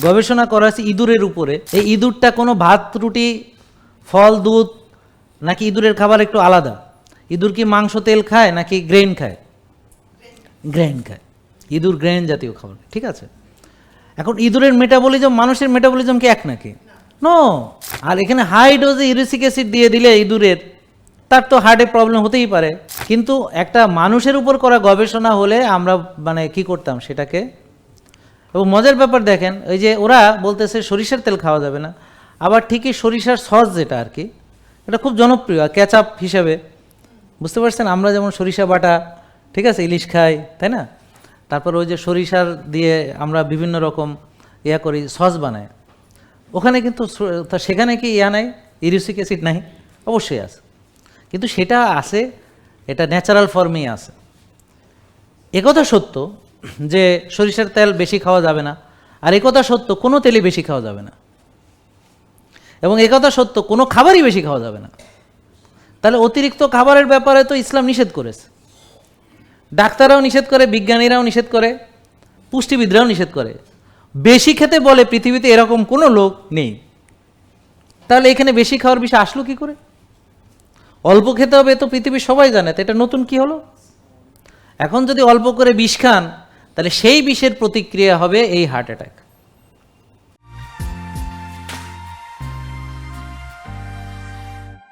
গবেষণা করা হয়েছে ইঁদুরের উপরে। এই ইঁদুরটা কোনো ভাত রুটি ফল দুধ নাকি ইঁদুরের খাবার একটু আলাদা? ইঁদুর কি মাংস তেল খায় নাকি গ্রেন খায়? গ্রেন খায়। ইঁদুর গ্রেন জাতীয় খাবার, ঠিক আছে। এখন ইঁদুরের মেটাবলিজম মানুষের মেটাবলিজম কি এক নাকি? নো। আর এখানে হাই ডোজে ইউরিক অ্যাসিড দিয়ে দিলে ইঁদুরের, তার তো হার্টে প্রবলেম হতেই পারে। কিন্তু একটা মানুষের উপর করা গবেষণা হলে আমরা মানে কি করতাম সেটাকে। এবং মজার ব্যাপার দেখেন, ওই যে ওরা বলতেছে সরিষার তেল খাওয়া যাবে না, আবার ঠিকই সরিষার সস যেটা আর কি, এটা খুব জনপ্রিয় ক্যাচআপ হিসাবে, বুঝতে পারছেন? আমরা যেমন সরিষা বাটা, ঠিক আছে, ইলিশ খাই, তাই না? তারপর ওই যে সরিষার দিয়ে আমরা বিভিন্ন রকম ইয়া করি, সস বানাই। ওখানে কিন্তু সেখানে কি ইয়া নাই, ইউরিক অ্যাসিড নাই? অবশ্যই আছে, কিন্তু সেটা আছে, এটা ন্যাচারাল ফর্মেই আছে। একথা সত্য যে সরিষার তেল বেশি খাওয়া যাবে না, আর একথা সত্য কোনো তেলই বেশি খাওয়া যাবে না, এবং একথা সত্য কোনো খাবারই বেশি খাওয়া যাবে না। তাহলে অতিরিক্ত খাবারের ব্যাপারে তো ইসলাম নিষেধ করেছে, ডাক্তাররাও নিষেধ করে, বিজ্ঞানীরাও নিষেধ করে, পুষ্টিবিদরাও নিষেধ করে। বেশি খেতে বলে পৃথিবীতে এরকম কোনো লোক নেই। তাহলে এখানে বেশি খাওয়ার বিষয় আসলো কি করে? অল্প খেতে হবে তো পৃথিবীর সবাই জানে, তো এটা নতুন কি হলো? এখন যদি অল্প করে বিষ খান, তাহলে সেই বিষের প্রতিক্রিয়া হবে এই হার্ট অ্যাটাক।